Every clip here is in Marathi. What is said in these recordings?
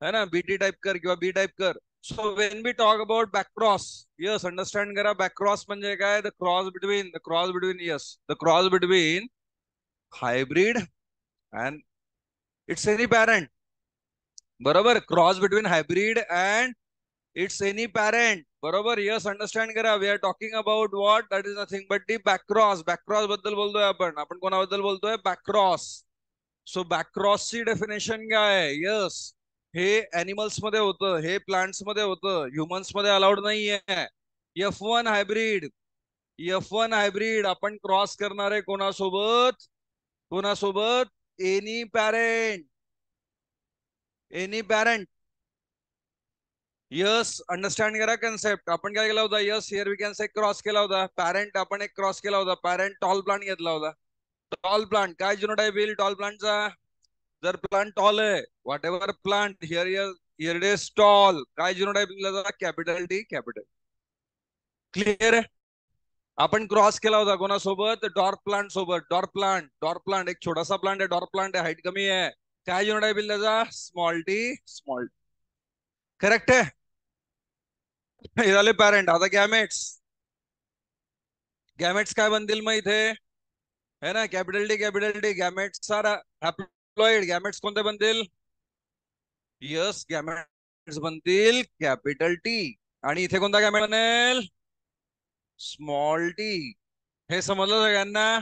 है ना, बीटी टाइप कर किंवा बी टाइप कर. So when we talk about back cross, yes understand करा. बॅक क्रॉस म्हणजे काय? The cross between yes the cross between hybrid and its any parent. बरोबर, cross between hybrid and its any parent. बरोबर, यस अंडरस्टँड करा. We are talking about what, that is nothing but the backcross. Backcross बद्दल बोलतोय आपण. आपण कोणाबद्दल बोलतोय? बॅकक्रॉस. सो बॅकक्रॉसची डेफिनेशन काय आहे? यस, हे अॅनिमल्स मध्ये होतं, हे प्लांट्स मध्ये होतं, ह्युमन्स मध्ये अलाउड नाहीये. F1 हायब्रिड, F1 हायब्रिड आपण क्रॉस करणार आहे कोणासोबत? कोणासोबत? Any parent. Any parent. Yes understand करा कन्सेप्ट. आपण काय केला होता? Yes here we can say cross केला होता. पॅरेंट आपण एक क्रॉस केला होता. पॅरेंट टॉल प्लांट घेतला होता. टॉल प्लांट काय जिनोटाइप येईल टॉल प्लांटचा? जर प्लांट टॉल आहे, whatever plant here here it is tall, काय जिनोटाइप लिहिला जाता? Capital T capital. क्लिअर आहे? आपण क्रॉस केला होता कोणासोबत? डॉर्क प्लांट सोबत. डॉर्क प्लांट एक छोटासा प्लांट आहे, डॉर्क प्लांट आहे, हाईट कमी आहे. काय जिनोटाइप लिहिला? Small T small. करेक्ट आहे. हे झाले पॅरेंट. आता गॅमेट्स. गॅमेट्स काय बनतील मग इथे? है ना, capital T. Gametes are haploid. Gametes कोणते बनतील? यस गॅमेट्स बनतील कॅपिटल टी. आणि इथे कोणता गॅमेट बनेल? Small T. हे समजलं सगळ्यांना?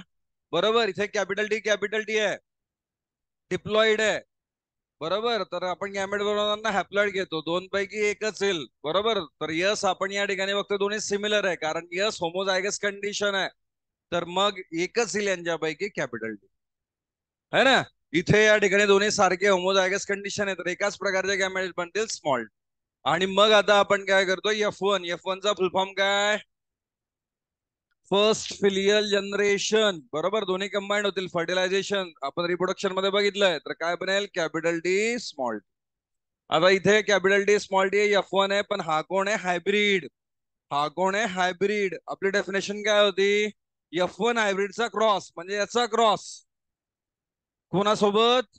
बरोबर, इथे कॅपिटल टी आहे, डिप्लॉइड आहे. बरोबर, तर आपण गॅमेट बनवताना हॅप्लॉइड घेतो, दोन पैकी एकच येईल. बरोबर, तर यस आपण या ठिकाणी बघतो दोन्ही सिमिलर आहे, कारण यस होमोजायगस कंडिशन आहे. तर मग एकच येईल यांच्यापैकी कॅपिटल टी. है ना, इथे या ठिकाणी दोन्ही सारखे होमोजायगस कंडिशन आहे, तर एकाच प्रकारचे गॅमेट बनतील स्मॉल. आणि मग आता आपण काय करतो? F1 चा फुल फॉर्म काय? First filial generation. बरोबर, दोन्ही कंबाईंड होतील. फर्टिलायझेशन आपण रिप्रोडक्शन मध्ये बघितलंय, तर काय बनेल? Capital T small T. आता इथे capital T small T F1 आहे, पण हा कोण आहे? हायब्रिड. हा कोण आहे? हायब्रिड. आपली डेफिनेशन काय होती? F1 हायब्रिडचा क्रॉस म्हणजे याचा क्रॉस कोणासोबत?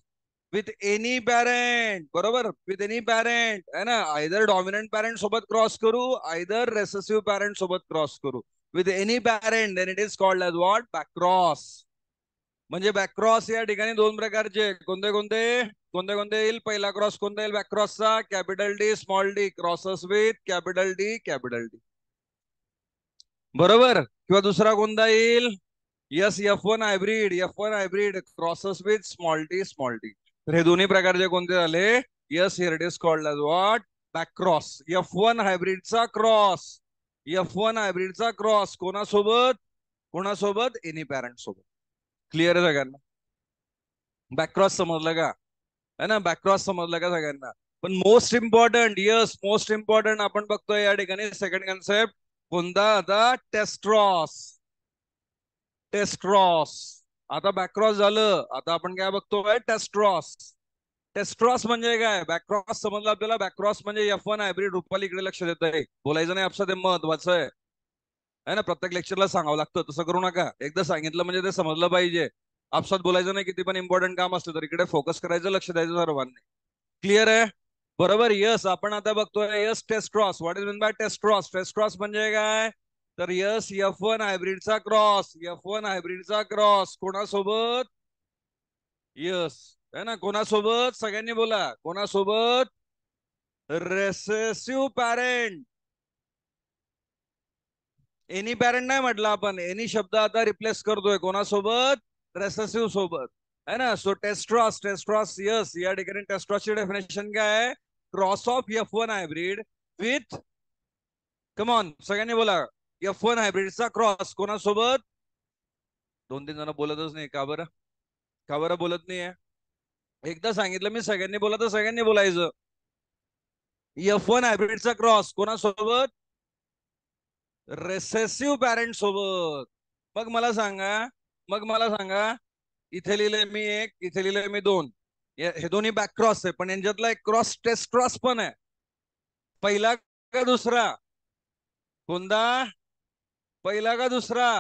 With any parent. बरोबर, विथ एनी पॅरेंट है ना. आयदर डॉमिनंट पॅरेंट सोबत क्रॉस करू, आयदर रेसेसिव्ह पॅरेंट सोबत क्रॉस करू. With any parent, then it is called as what? Backcross. म्हणजे बॅकक्रॉस या ठिकाणी दोन प्रकारचे. कोणते कोणते? कोणते कोणते येईल? पहिला क्रॉस कोणता येईल बॅकक्रॉसचा? Capital T small T. Crosses with capital T capital T. बरोबर, किंवा दुसरा कोणता येईल? Yes F1 hybrid crosses with small T small T. तर हे दोन्ही प्रकारचे कोणते झाले? Yes here it is called as what? Back cross. F1 हायब्रिडचा क्रॉस. F1 हायब्रिडचा क्रॉस कोणासोबत? कोणासोबत? एनी पॅरेंट सोबत. क्लिअर आहे सगळ्यांना? बॅकक्रॉस समजलं का? है ना, बॅकक्रॉस समजलं का सगळ्यांना? पण most important, yes most important आपण बघतोय या ठिकाणी सेकंड कन्सेप्ट कोणता? आता टेस्ट्रॉस. टेस्ट्रॉस. आता बॅकक्रॉस झालं, आता आपण काय बघतोय? टेस्ट्रॉस. टेस्ट्रॉस म्हणजे काय? बॅकक्रॉस समजलं आपल्याला. बॅकक्रॉस म्हणजे F1 हायब्रिड. रुपाली इकडे लक्ष देत आहे, बोलायचं नाही आपलं, ते महत्वाचं आहे ना. प्रत्येक लेक्चरला सांगावं लागतं, तसं करू नका. एकदा सांगितलं म्हणजे ते समजलं पाहिजे. आपसात बोलायचं नाही, किती पण इम्पॉर्टंट काम असलं तर इकडे फोकस करायचं, लक्ष द्यायचं सर्वांनी. क्लिअर आहे? बरोबर, यस आपण आता बघतोय yes testcross. What is mean by testcross? Testcross म्हणजे काय? तर यस F1 हायब्रिडचा क्रॉस. F1 हायब्रिडचा क्रॉस कोणासोबत? यस है ना, कोणासोबत? सगळ्यांनी बोला, कोणासोबत? Recessive parent. एनी पॅरेंट नाही म्हटलं आपण, एनी शब्द आता रिप्लेस करतोय कोणासोबत? रेसेसिव्ह सोबत. है ना. सो टेस्ट्रॉस. टेस्ट्रॉस यस या ठिकाणी टेस्ट्रॉसची डेफिनेशन काय आहे? Cross of F1 hybrid with, come on सगळ्यांनी बोला, F1 हायब्रिडचा क्रॉस कोणासोबत? दोन तीन जण बोलतच नाही का बरं? का बरं बोलत नाहीये? एकदा सांगितलं मी, सगळ्यांनी बोला तर सगळ्यांनी बोलायचं. F1 हायब्रिडचा क्रॉस कोणासोबत? रेसेसिव्ह पॅरेंट सोबत. मग मला सांगा, मग मला सांगा, इथे लिहिलंय मी एक, इथे लिहिलंय मी दोन. हे दोन्ही बॅक क्रॉस आहे, पण यांच्यातला एक क्रॉस टेस्ट क्रॉस पण आहे. पहिला का दुसरा? कोणता? पहिला का दुसरा?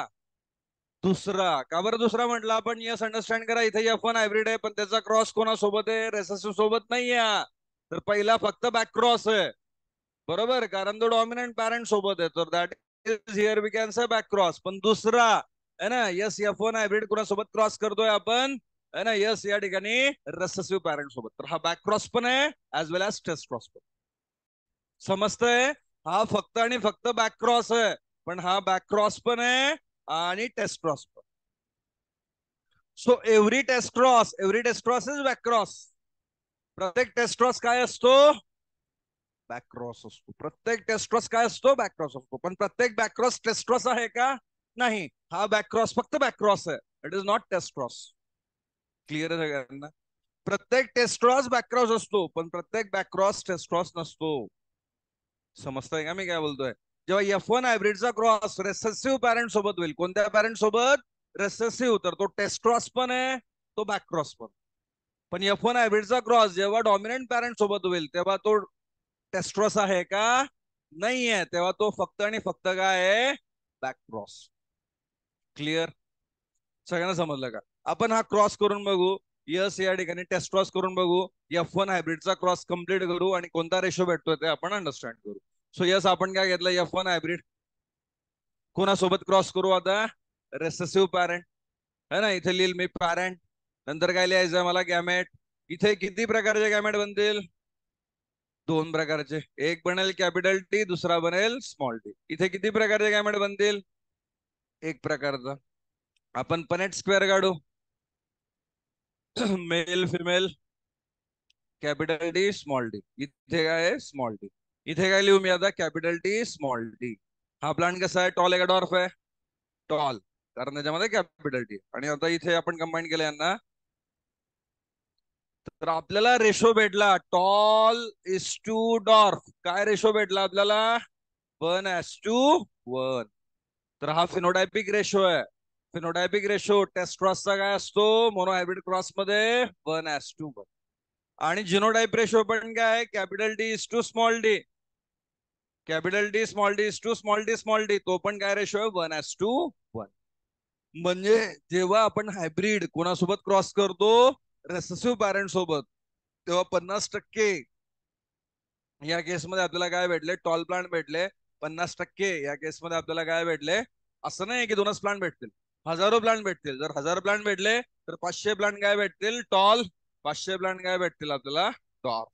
दुसरा. का बरं दुसरा म्हटलं आपण? यस अंडरस्टँड करा, इथे F1 हायब्रिड आहे, पण त्याचा क्रॉस कोणासोबत आहे? रेसेसिव्ह सोबत नाही आहे. तर पहिला फक्त बॅकक्रॉस आहे, बरोबर, कारण तो डॉमिनंट पॅरेंट सोबत आहे, तर that is here we can say backcross. पण दुसरा है ना, यस F1 हायब्रिड कोणासोबत क्रॉस करतोय आपण, है ना, यस या ठिकाणी रेसेसिव्ह पॅरेंट सोबत, तर हा बॅकक्रॉस पण आहे ऍज वेल एज टेस्ट क्रॉस पण. समजतंय, हा फक्त आणि फक्त बॅकक्रॉस आहे, पण हा बॅकक्रॉस पण आहे आणि टेस्ट क्रॉस पण. So every test cross is backcross. प्रत्येक टेस्ट क्रॉस काय असतो, बॅकक्रॉस असतो. प्रत्येक टेस्ट क्रॉस काय असतो, बॅकक्रॉस असतो. पण प्रत्येक बॅकक्रॉस टेस्ट क्रॉस आहे का, नाही. हा बॅकक्रॉस फक्त बॅकक्रॉस आहे, it is not test cross. Clear आहे सगळ्यांना. प्रत्येक टेस्ट क्रॉस बॅकक्रॉस असतो, पण प्रत्येक बॅकक्रॉस टेस्ट क्रॉस नसतो. समजतंय का मी काय बोलतोय. जेव्हा F1 हायब्रिडचा क्रॉस रेसेसिव्ह पॅरेंट सोबत होईल, कोणत्या पॅरेंट सोबत, रेसेसिव्ह, तर तो टेस्ट क्रॉस पण आहे, तो बॅकक्रॉस पण. पण F1 हायब्रिडचा क्रॉस जेव्हा डॉमिनंट पॅरेंट सोबत होईल, तेव्हा तो टेस्ट क्रॉस आहे का, नाही आहे, तेव्हा तो फक्त आणि फक्त काय आहे, बॅकक्रॉस. क्लिअर, सगळ्यांना समजलं का. आपण हा क्रॉस करून बघू, यस या ठिकाणी टेस्ट क्रॉस करून बघू, F1 हायब्रिडचा क्रॉस कम्प्लीट करू आणि कोणता रेशो भेटतोय ते आपण अंडरस्टँड करू. सो यस, आपण काय घेतलं, F1 हायब्रिड कोणासोबत क्रॉस करू आता, रेसेसिव्ह पॅरेंट, है ना. इथे लिहिल मी पॅरेंट, नंतर काय लिहायचं मला, गॅमेट. इथे किती प्रकारचे गॅमेट बनतील, दोन प्रकारचे, एक बनेल कॅपिटल टी, दुसरा बनेल स्मॉल टी. इथे किती प्रकारचे गॅमेट बनतील, एक प्रकारचा. आपण पनेट स्क्वेअर काढू, male female capital T small T. इथे काय आहे, स्मॉल टी. इथे काय लिहू मी आता, कॅपिटल टी स्मॉल टी. हा प्लांट कसा आहे, टॉल आहे का डॉर्फ आहे, टॉल, कारण त्याच्यामध्ये कॅपिटल टी. आणि आता इथे आपण कंबाईन केलं यांना, तर आपल्याला रेशो भेटला टॉल इज टू डॉर्फ. काय रेशो भेटला आपल्याला, 1:1. तर हा फिनोटायपिक रेशो आहे. फिनोटायपिक रेशो टेस्ट क्रॉसचा काय असतो, मोनोहायब्रिड क्रॉस मध्ये 1:1. आणि जिनोटाइप रेशो पण काय, capital T is to small D, capital T small D is to small D small D, तो पण काय रेशो आहे, 1:1. म्हणजे जेव्हा आपण हायब्रिड कोणासोबत क्रॉस करतो, रेसेसिव्ह पॅरेंट सोबत, तेव्हा 50% या केसमध्ये आपल्याला काय भेटले, टॉल प्लांट भेटले. 50% या केसमध्ये आपल्याला काय भेटले, असं नाही की 2च प्लांट भेटतील, हजारो प्लांट भेटतील. जर 1000 प्लांट भेटले तर 500 प्लांट काय भेटतील, टॉल, 500 प्लांट काय भेटतील आपल्याला, डॉर्फ.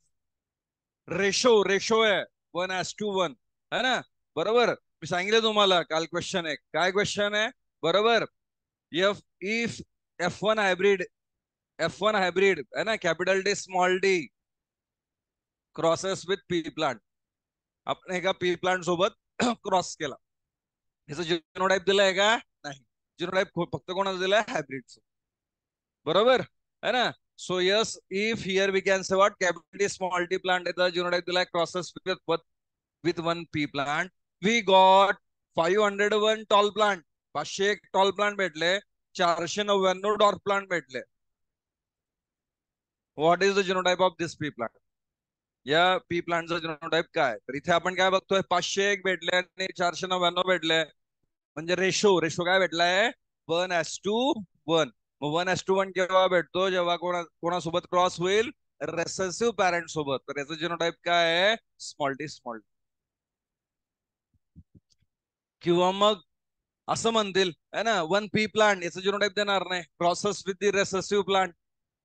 रेशो आहे 1:1, है ना, बरोबर. मी सांगितलं तुम्हाला काल क्वेश्चन आहे, काय क्वेश्चन आहे, बरोबर. If F1 hybrid, F1 hybrid है ना, capital D small D crosses with P plant, आपण एका पी प्लांट सोबत क्रॉस केला, ह्याचं जिनोटाइप दिलाय का, नाही. जिनोटाइप फक्त कोणाचं दिलाय, हायब्रिडचं, बरोबर है ना. So yes, if here we can say what, capital D small D plant, याचा जिनोटाइप दिलाय crosses with 1 P plant. We got 501 tall plant, 501 tall plant भेटले, 499 डॉर्फ प्लांट भेटले. What is the genotype of this P plant, या पी प्लांटचा जिनोटाइप काय. तर इथे आपण काय बघतोय, 501 भेटले आणि 499 भेटले, म्हणजे रेशो काय भेटलाय, 1:1. मग 1:1 केव्हा भेटतो, जेव्हा कोणासोबत क्रॉस होईल, रेसेसिव्ह पॅरेंट सोबत. तर याचं जिनोटाइप काय आहे, स्मॉल टी स्मॉल टी. किंवा मग असं म्हणतील है ना, 1 पी प्लांट, याचं जिनोटाइप देणार नाही, crosses with the recessive plant,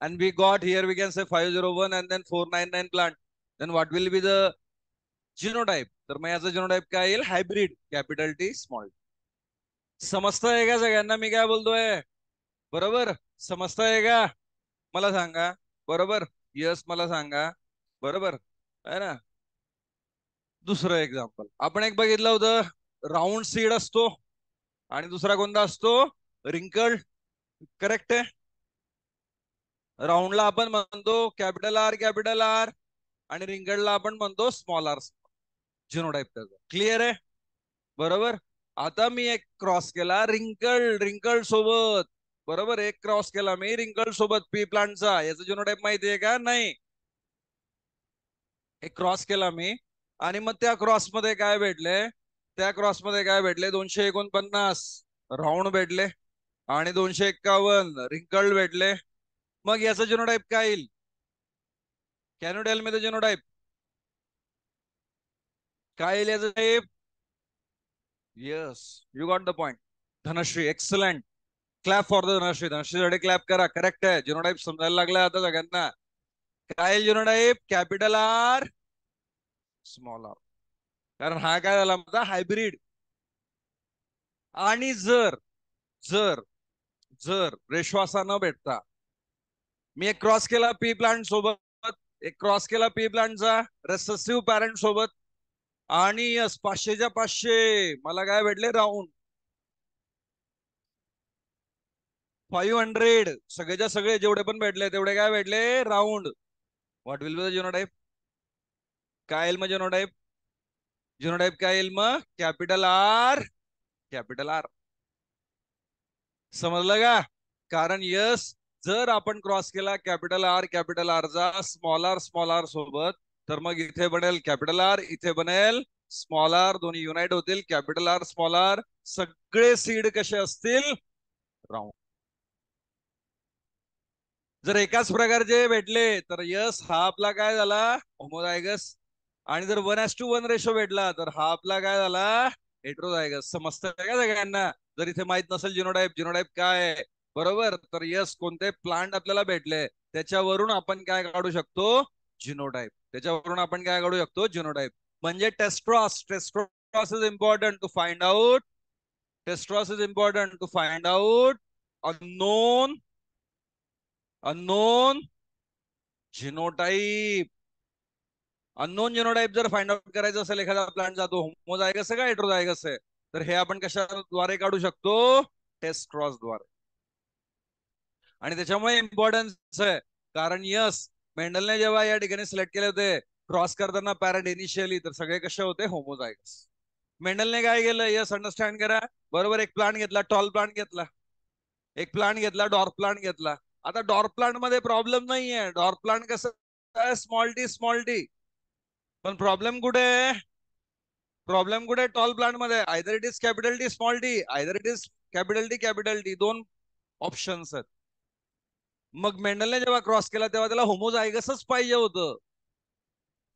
and we got here we can say 501 and then 499 plant, then what will be the genotype. तर मग याचा genotype काय येईल, हायब्रिड, कॅपिटल टी स्मॉल. समजतंय का सगळ्यांना मी काय बोलतोय, बरोबर, समजतंय का, मला सांगा, बरोबर, यस मला सांगा, बरोबर, है ना. दुसरं एक्झाम्पल आपण एक बघितलं होतं, राऊंड सीड असतो आणि दुसरा कोणता असतो, रिंकल्ड, करेक्ट आहे. राऊंडला आपण म्हणतो कॅपिटल आर आणि रिंगलला आपण म्हणतो स्मॉल आर. जिनोटाइप त्याचा क्लिअर आहे, बरोबर. आता मी एक क्रॉस केला रिंकल्ड सोबत, बरोबर, एक क्रॉस केला मी रिंकल्ड सोबत पी प्लांटचा, याचा जिनोटाइप माहिती आहे का, नाही. एक क्रॉस केला मी आणि मग त्या क्रॉस मध्ये काय भेटले, 249 राऊंड भेटले आणि 251 रिंकल्ड भेटले. मग याचा जिनोटाइप काय येईल, can you tell me the genotype? काय येईल याचं type? Yes, you got the point. Dhanashree, excellent. Clap for the Dhanashree. धनश्रीसाठी क्लॅप करा. करेक्ट आहे. जिनोटाइप समजायला लागलाय आता सगळ्यांना. काय येईल genotype? Capital R, small R. कारण हा काय झाला माझा हायब्रिड. आणि जर जर जर रेशो असा न भेटता मी एक क्रॉस केला पी प्लांट सोबत, एक क्रॉस केला पी प्लांटचा रेसेसिव्ह पॅरेंट सोबत, आणि यस 500च्या 500 मला काय भेटले? राऊंड 500. सगळेच्या सगळे जेवढे पण भेटले तेवढे काय भेटले? Round. What will be the genotype? काय येईल मग जिनोटाइप? जिनोटाइप काय येईल मग? Capital R, capital R. समजलं का? कारण यस, जर आपण क्रॉस केला कॅपिटल आरचा स्मॉल आर सोबत, तर मग इथे बनेल कॅपिटल आर, इथे बनेल स्मॉल आर, दोन्ही युनाइट होतील कॅपिटल आर स्मॉल आर. सगळे सीड कसे असतील? राऊंड. जर एकाच प्रकारचे भेटले तर यस हा आपला काय झाला? होमोझायगस. आणि जर 1:1 रेशो भेटला तर हा आपला काय झाला? हेट्रोझायगस. समजतंय का सगळ्यांना? जर इथे माहित नसेल जिनोटाइप, जिनोटाइप काय आहे बरोबर, तर यस कोणते प्लांट आपल्याला भेटले त्याच्यावरून आपण काय काढू शकतो? जिनोटाइप. त्याच्यावरून आपण काय काढू शकतो? जिनोटाइप. म्हणजे testcross. Testcross is important to find out. Testcross is important to find out unknown, unknown genotype. Unknown genotype जर फाइंड आउट करायचं असेल एखादा प्लांट जातो होमोझायगस आहे का हेट्रोझायगस आहे, तर हे आपण कशाद्वारे काढू शकतो? टेस्ट क्रॉस द्वारे. आणि त्याच्यामुळे इम्पॉर्टन्स आहे कारण यस मेंडलने जेव्हा या ठिकाणी सिलेक्ट केले होते क्रॉस करताना पॅरेंट इनिशियली, तर सगळे कसे होते? होमोझायगस. मेंडलने काय केलं? यस अंडरस्टँड करा. बरोबर, एक प्लांट घेतला, टॉल प्लांट घेतला, एक प्लांट घेतला, डॉर्फ प्लांट घेतला. आता डॉर्फ प्लांट मध्ये प्रॉब्लेम नाहीये. डॉर्फ प्लांट कसं स्मॉल टी स्मॉल टी, पण प्रॉब्लेम कुठे आहे? प्रॉब्लेम कुठे? टॉल प्लांट मध्ये either it is capital T small T, either it is capital T, दोन ऑप्शन्स आहेत. मग मेंडलने जेव्हा क्रॉस केला तेव्हा त्याला होमोझायगसच पाहिजे होतं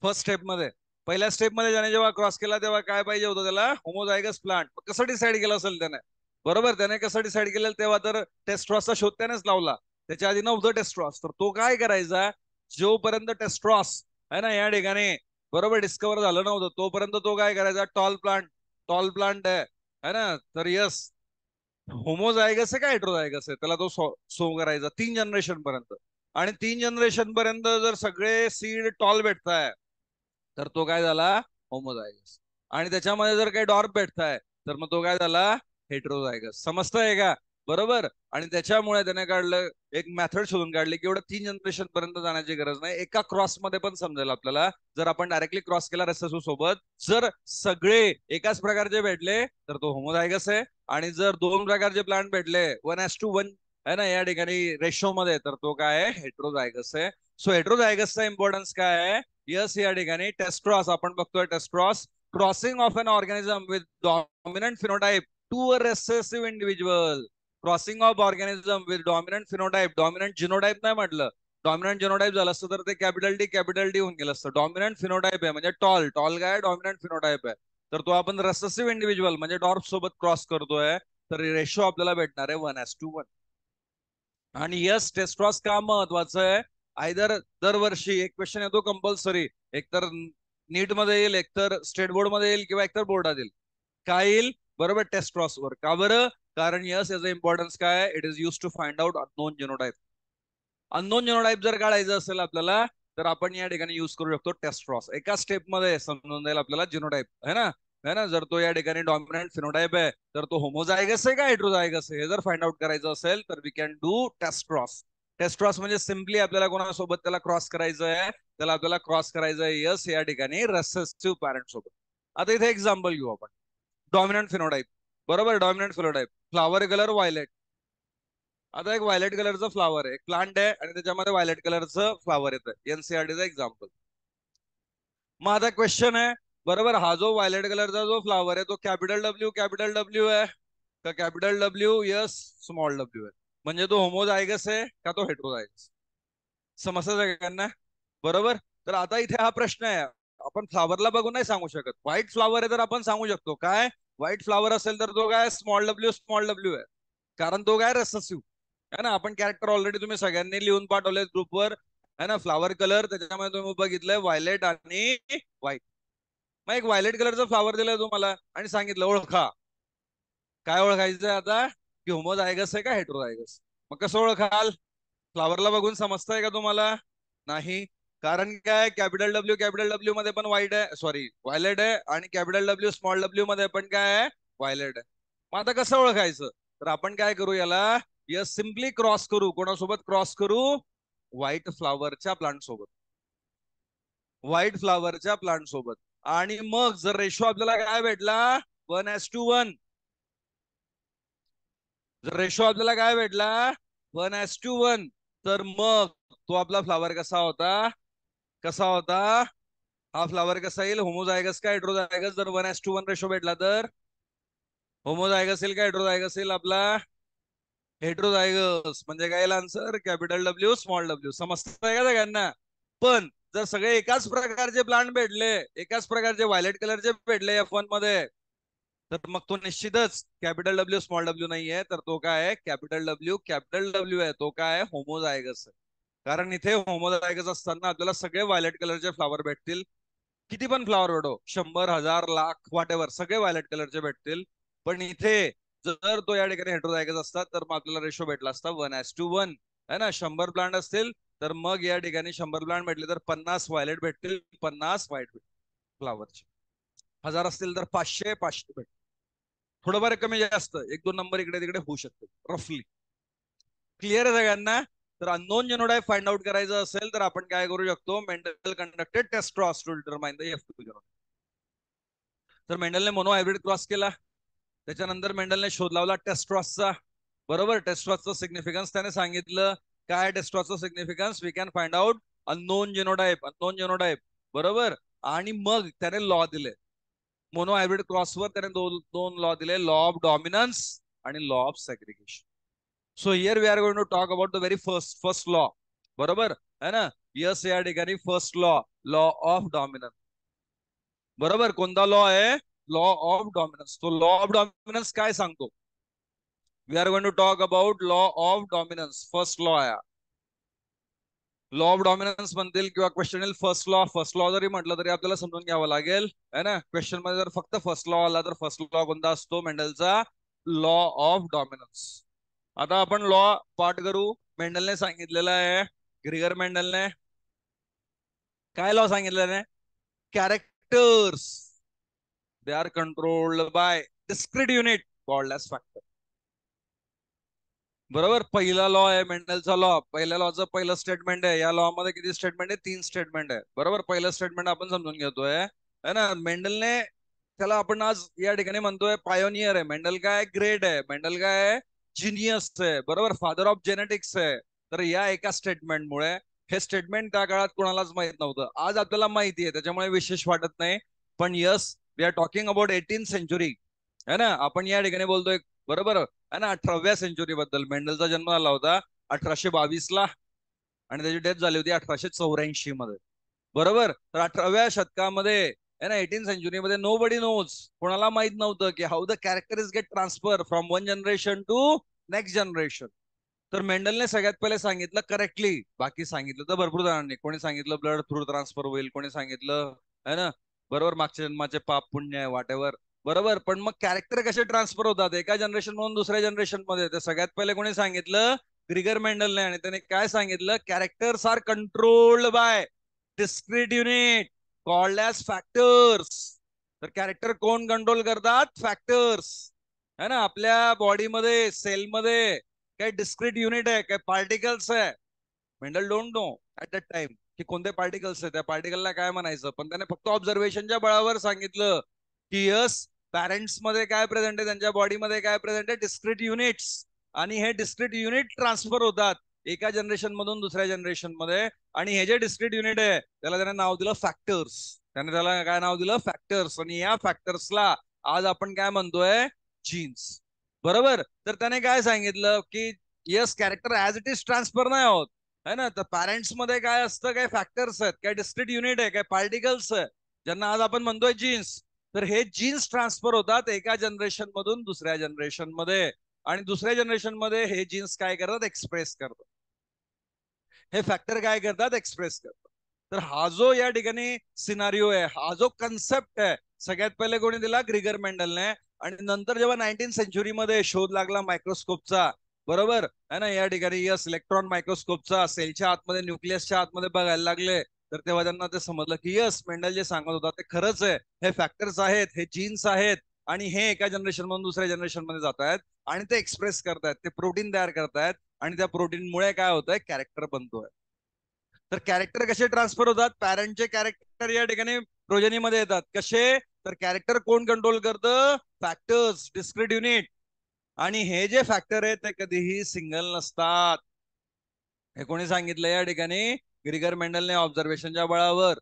फर्स्ट स्टेप मध्ये. पहिल्या स्टेप मध्ये ज्याने जेव्हा क्रॉस केला तेव्हा काय पाहिजे होतं त्याला? Homozygous plant. कसं डिसाईड केलं असेल त्याने? बरोबर, त्याने कसं डिसाईड केलं? तेव्हा तर टेस्ट्रॉसचा शोध त्यानेच लावला. त्याच्या आधी नव्हतं टेस्ट्रॉस. तर तो काय करायचा? जोपर्यंत टेस्ट्रॉस आहे ना या ठिकाणी बरोबर डिस्कवर झालं नव्हतं तोपर्यंत तो काय करायचा? टॉल प्लांट, टॉल प्लांट आहे ना, तर यस होमोझायगस आहे का हेट्रोझायगस आहे त्याला तो सो करायचा 3 जनरेशन पर्यंत. आणि 3 जनरेशन पर्यंत जर सगळे सीड टॉल भेटताय तर तो काय झाला? होमोझायगस. आणि त्याच्यामध्ये जर काही डॉर्फ भेटताय तर मग तो काय झाला? हेट्रोझायगस. समजतंय का? बरोबर. आणि त्याच्यामुळे त्याने काढलं एक मेथड शोधून काढली की एवढं 3 जनरेशन पर्यंत जाण्याची गरज नाही, एका क्रॉस मध्ये पण समजेल आपल्याला. जर आपण डायरेक्टली क्रॉस केला रेसेसू सोबत, जर सगळे एकाच प्रकारचे भेटले तर तो होमोझायगस आहे. आणि जर 2 प्रकारचे प्लांट भेटले 1:1 आहे ना या ठिकाणी रेशो मध्ये, तर तो काय आहे? हेट्रोझायगस आहे. सो हेट्रोझायगसचा इम्पॉर्टन्स काय आहे? यस या ठिकाणी टेस्ट्रॉस आपण बघतोय. Testcross crossing of an organism with dominant phenotype to a recessive individual. Crossing of organism with dominant phenotype. Dominant genotype नाही म्हटलं. डॉमिनंट जिनोटाइप झालं असतं तर ते कॅपिटल टी होऊन गेलं असतं. डॉमिनंट फिनोटाइप आहे म्हणजे टॉल. टॉल काय? डॉमिनंट फिनोटाइप आहे. तर तो आपण रेसेसिव्ह इंडिव्हिज्युअल म्हणजे डॉर्फ सोबत क्रॉस करतोय, तर रेशो आपल्याला भेटणार आहे 1:1. आणि यस टेस्ट्रॉस का महत्वाचं आहे? आयदर दरवर्षी एक क्वेश्चन येतो कंपल्सरी, एकतर नीट मध्ये येईल, एकतर स्टेट बोर्ड मध्ये येईल, किंवा एकतर बोर्डात येईल. काय येईल? बरोबर, टेस्ट्रॉस वर. का बरं? कारण यस याचा इम्पॉर्टन्स काय आहे? It is use to find out unknown genotype. Unknown genotype जर काढायचं असेल आपल्याला तर आपण या ठिकाणी युज करू शकतो टेस्ट्रॉस. एका स्टेप मध्ये समजून जाईल आपल्याला जिनोटाइप है ना, है ना. जर तो या ठिकाणी डॉमिनंट फिनोटाइप आहे तर तो होमोझायगस आहे का हेट्रोझायगस आहे हे जर फाइंड आउट करायचं असेल तर वी कॅन डू टेस्ट्रॉस. टेस्ट्रॉस म्हणजे सिम्पली आपल्याला कोणासोबत त्याला क्रॉस करायचं आहे? त्याला आपल्याला क्रॉस करायचं आहे यस या ठिकाणी रेसेसिव्ह पॅरेंट सोबत. आता इथे एक्झाम्पल घेऊ आपण. डॉमिनंट फिनोटाइप, बरोबर, dominant phenotype, flower colour violet. आता एक व्हायलेट कलरचं फ्लावर आहे, एक प्लांट आहे आणि त्याच्यामध्ये व्हायलेट कलरचं फ्लावर येतं. एनसीआरटीचा एक्झाम्पल. मग आता क्वेश्चन आहे, बरोबर, हा जो व्हायलेट कलरचा जो फ्लावर आहे तो कॅपिटल डब्ल्यू आहे का capital W yes small W आहे? म्हणजे तो होमोझायगस आहे का तो हेट्रोझायगस? समजतं सगळ्यांना? बरोबर. तर आता इथे हा प्रश्न आहे, आपण फ्लावरला बघून नाही सांगू शकत. व्हाईट फ्लावर आहे तर आपण सांगू शकतो. काय व्हाईट फ्लावर असेल तर तो काय स्मॉल डब्ल्यू आहे, कारण तो काय रेसेसिव्ह आहे ना. आपण कॅरेक्टर ऑलरेडी तुम्ही सगळ्यांनी लिहून पाठवले ग्रुपवर है ना. फ्लावर कलर त्याच्यामध्ये तुम्ही बघितलंय व्हायलेट आणि व्हाईट. मग एक व्हायलेट कलरचं फ्लावर दिलंय तुम्हाला आणि सांगितलं ओळखा. काय ओळखायचंय आता, की होमोझायगस आहे का हेटेरोझायगस. मग कसं ओळखाल? फ्लावरला बघून समजतंय का तुम्हाला? नाही. कारण काय, कॅपिटल डब्ल्यू मध्ये पण व्हाईट आहे, सॉरी व्हायलेट आहे, आणि कॅपिटल डब्ल्यू स्मॉल डब्ल्यू मध्ये पण काय आहे, व्हायलेट आहे. मग आता कसं ओळखायचं? तर आपण काय करू याला, यस सिम्पली क्रॉस करू. कोणासोबत क्रॉस करू? व्हाईट फ्लावरच्या प्लांट सोबत. व्हाईट फ्लावरच्या प्लांट सोबत. आणि मग जर रेशो आपल्याला काय भेटला, 1:1, जर रेशो आपल्याला काय भेटला 1:1, तर मग तो आपला फ्लावर कसा होता, कसा होता हा फ्लावर कसा येईल, होमोझायगस का हेटेरोझायगस? जर 1:1 रेशो भेटला तर होमोझायगस येईल का हेटेरोझायगस येईल आपला? हेटेरोझायगस. म्हणजे काय येईल answer, capital W small W. समजतंय का सगळ्यांना? पण जर सगळे एकाच प्रकारचे प्लांट भेटले, एकाच प्रकारचे व्हायलेट कलरचे भेटले F1 मध्ये, तर मग तो निश्चितच कॅपिटल डब्ल्यू स्मॉल डब्ल्यू नाही आहे, तर तो काय आहे, कॅपिटल डब्ल्यू आहे. तो काय आहे, होमोझायगस आहे. कारण इथे होमोझायगस असताना आपल्याला सगळे व्हायलेट कलरचे फ्लावर भेटतील. किती पण फ्लावर भेटो, 100,000 लाख व्हॉट एव्हर, सगळे व्हायलेट कलरचे भेटतील. पण इथे जर तो या ठिकाणी हेटेरोझायगस असतात तर मग आपल्याला रेशो भेटला असता 1:1 है ना. 100 प्लांट असतील तर मग या ठिकाणी 100 प्लांट भेटले तर 50 व्हायलेट भेटतील, 50 व्हाईट भेटतील फ्लावरचे. 1000 असतील तर 500 भेटतील. थोडंफार कमी जास्त, एक दोन नंबर इकडे तिकडे होऊ शकते रफली. क्लिअर आहे सगळ्यांना? तर अननोन जेनोटाइप फाइंड आउट करायचं असेल तर आपण काय करू शकतो, Mendel conducted test cross to determine the F2 genotype. तर मेंडलने मोनो हायब्रिड क्रॉस केला, त्याच्यानंतर मेंडलने शोध लावला टेस्ट्रॉसचा. बरोबर, टेस्ट्रॉसचं सिग्निफिकन्स त्याने सांगितलं. काय टेस्ट्रॉसचं significance, we can find out unknown genotype. बरोबर. आणि मग त्याने लॉ दिले मोनो हायब्रिड क्रॉसवर, त्याने दोन लॉ दिले, लॉ ऑफ डॉमिनन्स आणि law of segregation. So here we are going to talk about the very first law. बरोबर है ना. यस, या ठिकाणी first law, law of dominance. बरोबर, कोणता लॉ आहे, लॉ ऑफ डॉमिनन्स. तो लॉ ऑफ डॉमिनन्स काय सांगतो, we are going to talk about law of dominance. First law आहे लॉ ऑफ डॉमिनन्स म्हणतील किंवा क्वेश्चन येईल फर्स्ट लॉ जरी म्हटलं तरी आपल्याला समजून घ्यावं लागेल है ना. क्वेश्चन मध्ये जर फक्त फर्स्ट लॉ आला तर फर्स्ट लॉ कोणता असतो, मेंडलचा लॉ ऑफ डॉमिनन्स. आता आपण लॉ पाठ करू. मेंडलने सांगितलेलं आहे, ग्रिगर मेंडलने काय लॉ सांगितलेलं आहे, characters they are controlled by discrete unit called as factor. बरोबर, पहिला लॉ आहे मेंडलचा लॉ. पहिल्या लॉचं पहिलं स्टेटमेंट आहे. या लॉ मध्ये किती स्टेटमेंट आहे, 3 स्टेटमेंट आहे. बरोबर, पहिलं स्टेटमेंट आपण समजून घेतोय है ना. मेंडलने, त्याला आपण आज या ठिकाणी म्हणतोय पायोनियर आहे. मेंडल काय ग्रेट आहे, मेंडल काय जिनियस आहे. बरोबर, फादर ऑफ जेनेटिक्स आहे. तर या एका स्टेटमेंटमुळे, हे स्टेटमेंट त्या काळात कोणालाच माहित नव्हतं, आज आपल्याला माहिती आहे, त्याच्यामुळे विशेष वाटत नाही. पण yes, we are talking about 18th century है ना. आपण या ठिकाणी बोलतोय बरोबर है ना, 18व्या सेंचुरी बद्दल. मेंडलचा जन्म झाला होता 1822 आणि त्याची डेथ झाली होती 1884 मध्ये. बरोबर, तर 18व्या शतकामध्ये है ना, 18th सेंचुरी मध्ये नो बडी नोज, कोणाला माहित नव्हतं की how the character is get transfer from one generation to next generation. तर मेंडलने सगळ्यात पहिले सांगितलं करेक्टली, बाकी सांगितलं तर भरपूर जणांनी. कोणी सांगितलं ब्लड थ्रू ट्रान्सफर होईल, कोणी सांगितलं है ना, बरोबर मागच्या जन्माचे पाप पुण्य आहे वाट एव्हर. बरोबर, पण मग कॅरेक्टर कसे ट्रान्सफर होतात एका जनरेशन मधून दुसऱ्या जनरेशन मध्ये, ते सगळ्यात पहिले कोणी सांगितलं, ग्रिगर मेंडलने. आणि त्याने काय सांगितलं, characters are controlled by discrete unit called as factors. तर कॅरेक्टर कोण कंट्रोल करतात, फॅक्टर्स है ना. आपल्या बॉडीमध्ये, सेलमध्ये काही डिस्क्रीट युनिट आहे, काही पार्टिकल्स आहे. Mendel don't know at that time की कोणते पार्टिकल्स आहे, त्या पार्टिकलला काय म्हणायचं. पण त्याने फक्त ऑब्झर्वेशनच्या बळावर सांगितलं की यस, पॅरेंट्स मध्ये काय प्रेझेंट आहे, त्यांच्या बॉडीमध्ये काय प्रेझेंट आहे, डिस्क्रीट युनिट्स. आणि हे डिस्क्रीट युनिट ट्रान्सफर होतात एका जनरेशन मधून दुसऱ्या जनरेशन मध्ये. आणि हे जे डिस्क्रीट युनिट आहे त्याला त्याने नाव दिलं फॅक्टर्स. त्याने त्याला काय नाव दिलं, फॅक्टर्स. आणि या फॅक्टर्सला आज आपण काय म्हणतोय, जीन्स. बरोबर, तर त्याने काय सांगितलं की yes, character as it is transfer नाही होत. है ना. तर पॅरेंट्स मध्ये काय असतं, काय फॅक्टर्स आहेत, काय डिस्क्रीट युनिट आहे, काय पार्टिकल्स आहे, ज्यांना आज आपण म्हणतोय जीन्स. तर हे जीन्स ट्रान्सफर होतात एका जनरेशन मधून दुसऱ्या जनरेशन मध्ये, आणि दुसऱ्या जनरेशन मध्ये हे जीन्स काय करतात, एक्सप्रेस करतात. हे फॅक्टर काय करतात, एक्सप्रेस करतात. तर हा जो या ठिकाणी सिनारिओ आहे, हा जो कन्सेप्ट आहे, सगळ्यात पहिले कोणी दिला, ग्रिगर मेंडलने. आणि नंतर जेव्हा 19 सेंचुरीमध्ये शोध लागला मायक्रोस्कोपचा, बरोबर आहे ना, या ठिकाणी यस इलेक्ट्रॉन मायक्रोस्कोपचा, सेलच्या आतमध्ये न्यूक्लियसच्या आतमध्ये बघायला लागले, तर तेव्हा त्यांना ते समजलं की यस, मेंडल जे सांगत होता ते खरंच आहे. हे फॅक्टर्स आहेत, हे जीन्स आहेत, आणि हे एका जनरेशन मधून दुसऱ्या जनरेशन मध्ये जात आहेत, आणि ते एक्सप्रेस करतायत, ते प्रोटीन तयार करतायत, आणि त्या प्रोटीनमुळे काय होतंय, कॅरेक्टर बनतोय. तर कॅरेक्टर कसे ट्रान्सफर होतात, पॅरेंटचे कॅरेक्टर या ठिकाणी प्रोजेनीमध्ये येतात. कसे, तर कॅरेक्टर कोण कंट्रोल करतं, फॅक्टर्स, डिस्क्रीट युनिट. आणि हे जे फॅक्टर आहेत ते कधीही सिंगल नसतात. हे कोणी सांगितलं या ठिकाणी, ग्रिगर मेंडलने ऑब्झर्वेशनच्या बळावर,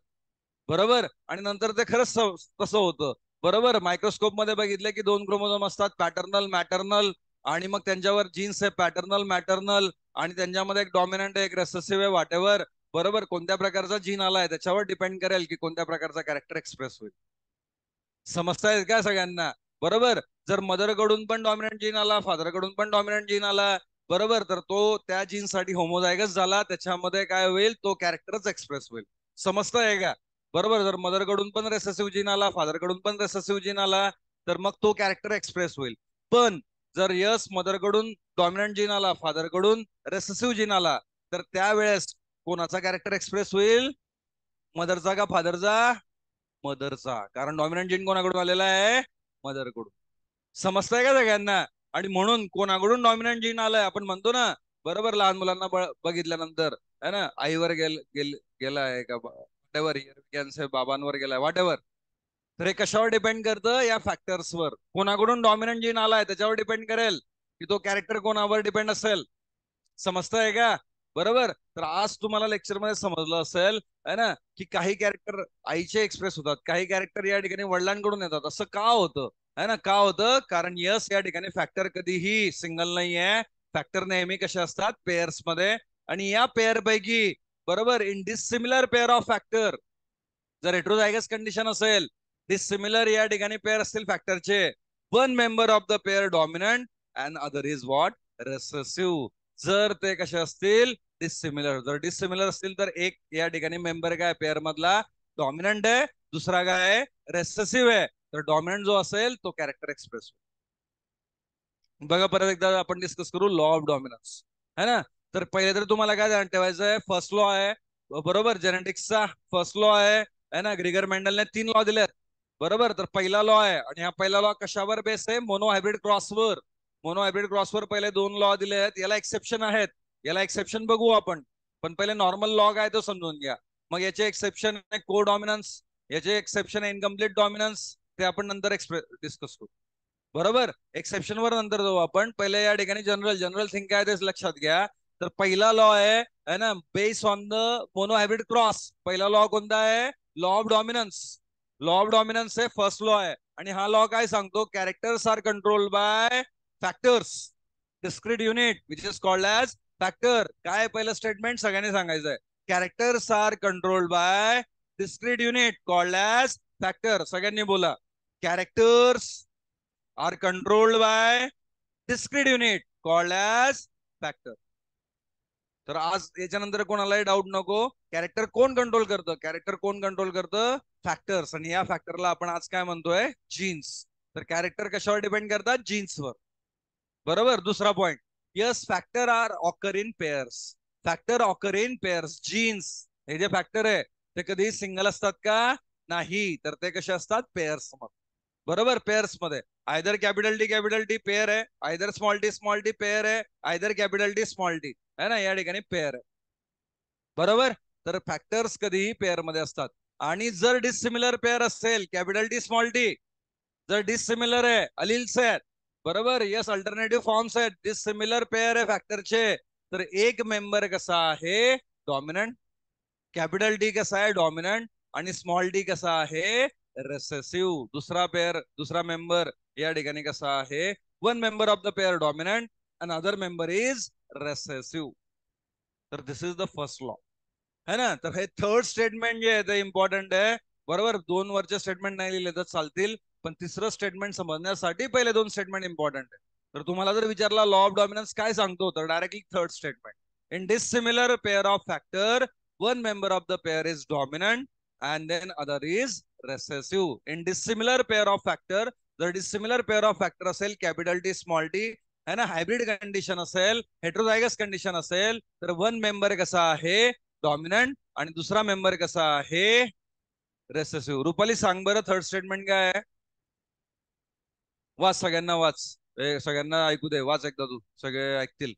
बरोबर. आणि नंतर ते खरंच तसं होतं, बरोबर. मायक्रोस्कोप मध्ये बघितलं की दोन क्रोमोझोम असतात, पॅटर्नल मॅटर्नल, आणि मग त्यांच्यावर जीन्स आहे, पॅटर्नल मॅटर्नल, आणि त्यांच्यामध्ये एक डॉमिनंट आहे, एक रेसेसिव्ह आहे, वाटेवर, बरोबर. कोणत्या प्रकारचा जीन आलाय त्याच्यावर डिपेंड करेल की कोणत्या प्रकारचा कॅरेक्टर एक्सप्रेस होईल. समजतायत का सगळ्यांना, बरोबर. जर मदर कडून पण डॉमिनंट जीन आला, फादर कडून पण डॉमिनंट जीन आला, बरोबर, तर तो त्या जीन साठी होमोझायगस झाला, त्याच्यामध्ये काय होईल, तो कॅरेक्टरच एक्सप्रेस होईल. समजतंय का, बरोबर. जर मदर कडून पण रेसेसिव्ह जीन आला, फादर कडून पण रेसेसिव्ह जीन आला, तर मग तो कॅरेक्टर एक्सप्रेस होईल. पण जर यस मदर कडून डॉमिनंट जीन आला, फादर कडून रेसेसिव्ह जीन आला, तर त्यावेळेस कोणाचा कॅरेक्टर एक्सप्रेस होईल, मदरचा का फादरचा, मदरचा. कारण डॉमिनंट जीन कोणाकडून आलेला आहे, मदर कडून. समजतंय का सगळ्यांना. आणि म्हणून कोणाकडून डॉमिनंट जीन आलंय, आपण म्हणतो ना, बरोबर, लहान मुलांना बघितल्यानंतर, है ना, आईवर गेलाय का, वॉटेवर, बाबांवर गेलाय, वॉटेवर. तर हे कशावर डिपेंड करतं, या फॅक्टर्सवर. कोणाकडून डॉमिनंट जीन आलाय त्याच्यावर डिपेंड करेल की तो कॅरेक्टर कोणावर डिपेंड असेल. समजतंय का, बरोबर. तर आज तुम्हाला लेक्चर मध्ये समजलं असेल, है ना, की काही कॅरेक्टर आईचे एक्सप्रेस होतात, काही कॅरेक्टर या ठिकाणी वडिलांकडून येतात. असं का होतं, है ना, का होतं, कारण यस या ठिकाणी फॅक्टर कधीही सिंगल नाही आहे. फॅक्टर नेहमी कसे असतात, पेअर्स मध्ये. आणि या पेअर पैकी, बरोबर, in dissimilar pair of factor, जर हेट्रोझायगस कंडिशन असेल, डिसिमिलर या ठिकाणी पेअर असतील फॅक्टरचे, one member of the pair dominant and other is what, recessive. जर ते कसे असतील, डिसिमिलर. जर डिसिमिलर असतील तर एक या ठिकाणी मेंबर काय पेअर मधला, डॉमिनंट आहे, दुसरा काय आहे, रेसेसिव्ह आहे. तर डॉमिनंट जो असेल तो कॅरेक्टर एक्सप्रेस. बघा परत एकदा आपण डिस्कस करू लॉ ऑफ डॉमिनन्स, है ना. तर पहिले तर तुम्हाला काय ध्यान ठेवायचं आहे, फर्स्ट लॉ आहे, बरोबर, जेनेटिक्सचा फर्स्ट लॉ आहे, है ना. ग्रिगर मेंडलने 3 लॉ दिलेत, बरोबर. तर पहिला लॉ आहे, आणि हा पहिला लॉ कशावर बेस आहे, मोनोहायब्रिड क्रॉसवर. मोनोहायब्रिड क्रॉसवर पहिले 2 लॉ दिले आहेत, याला एक्सेप्शन आहेत, याला एक्सेप्शन बघू आपण. पण पहिले नॉर्मल लॉ काय तो समजून घ्या. मग याचे एक्सेप्शन आहे को डॉमिनन्स, याचे एक्सेप्शन आहे इनकम्प्लीट डॉमिनन्स, ते आपण नंतर डिस्कस करू, बरोबर. एक्सेप्शन वर नंतर जाऊ आपण. पहिले या ठिकाणी जनरल जनरल थिंग काय ते लक्षात घ्या. तर पहिला लॉ आहे ना, base on the monohybrid cross. पहिला लॉ कोणता आहे, law of dominance. Law of dominance आहे, फर्स्ट लॉ आहे. आणि हा लॉ काय सांगतो, characters are controlled by factors, discrete unit which is called as factor. काय पहिलं स्टेटमेंट सगळ्यांनी सांगायचं आहे, characters are controlled by discrete unit called as factor. सगळ्यांनी बोला, characters are controlled by discrete unit called as factor. तर आज याच्यानंतर कोणालाही डाऊट नको, कॅरेक्टर कोण कंट्रोल करतं, कॅरेक्टर कोण कंट्रोल करतं, फॅक्टर्स. आणि या फॅक्टरला आपण आज काय म्हणतोय, जीन्स. तर कॅरेक्टर कशावर डिपेंड करतात, जीन्सवर, बरोबर. दुसरा point, yes factor are occur in pairs. Factor occur in pairs, genes हे जे फॅक्टर आहे ते कधी सिंगल असतात का, नाही. तर ते कसे असतात, पेअर्स मध्ये, बरोबर. पेअर्स मध्ये आयदर कॅपिटल टी पेअर आहे, आयदर स्मॉल टी पेअर आहे, either capital T small T, है ना, या ठिकाणी पेअर आहे, बरोबर. तर फॅक्टर्स कधीही पेअर मध्ये असतात. आणि जर डिसिमिलर पेअर असेल, कॅपिटल टी स्मॉल टी, जर डिसिमिलर आहे, अलिल्स आहेत, बरोबर, यस अल्टरनेटिव्ह फॉर्म्स आहेत, डिसिमिलर पेअर आहे फॅक्टरचे, तर एक मेंबर कसा आहे, डॉमिनंट. कॅपिटल टी कसा आहे, डॉमिनंट. आणि स्मॉल टी कसा आहे, रेसेसिव्ह. दुसरा पेअर, दुसरा मेंबर या ठिकाणी कसा आहे, one member of the pair dominant and other member is recessive. तर दिस इज द फर्स्ट लॉ है ना. तर हे थर्ड स्टेटमेंट जे आहे ते इम्पॉर्टंट आहे. बरोबर, 2 वरचे स्टेटमेंट नाही लिहिले तर चालतील, पण तिसरं स्टेटमेंट समजण्यासाठी पहिले 2 स्टेटमेंट इम्पॉर्टंट आहे. तर तुम्हाला जर विचारला लॉ ऑफ डॉमिनन्स काय सांगतो, तर directly third statement. In dissimilar pair of factor one member of the pair is dominant and then other is recessive. In dissimilar pair of factor, जर डिसिमिलर पेअर ऑफ फॅक्टर असेल कॅपिटल टी स्मॉल टी है ना, हायब्रिड कंडिशन असेल, हेट्रोझायगस कंडिशन असेल, तर वन मेंबर कसा आहे डॉमिनंट आणि दुसरा मेंबर कसा आहे रेसेसिव्ह. रुपाली सांग बरं थर्ड स्टेटमेंट काय आहे. वाच, सगळ्यांना वाच, सगळ्यांना ऐकू दे, वाच एकदा, तू सगळे ऐकतील.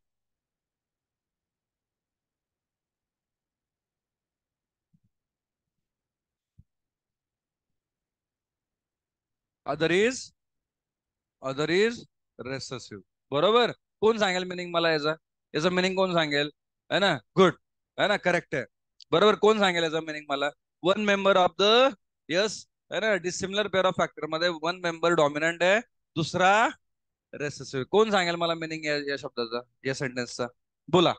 Other is recessive. बरोबर. कोण सांगेल मिनिंग मला याचा, याचा मिनिंग कोण सांगेल. है ना, गुड, है ना, करेक्ट आहे. बरोबर, कोण सांगेल याचा मिनिंग मला. One member of the, yes, है ना, डिसिमिलर पेअर ऑफ फॅक्टर मध्ये वन मेंबर डॉमिनंट आहे, दुसरा रेसेसिव्ह. कोण सांगेल मला मिनिंग या शब्दाचा, या सेंटेन्सचा. बोला,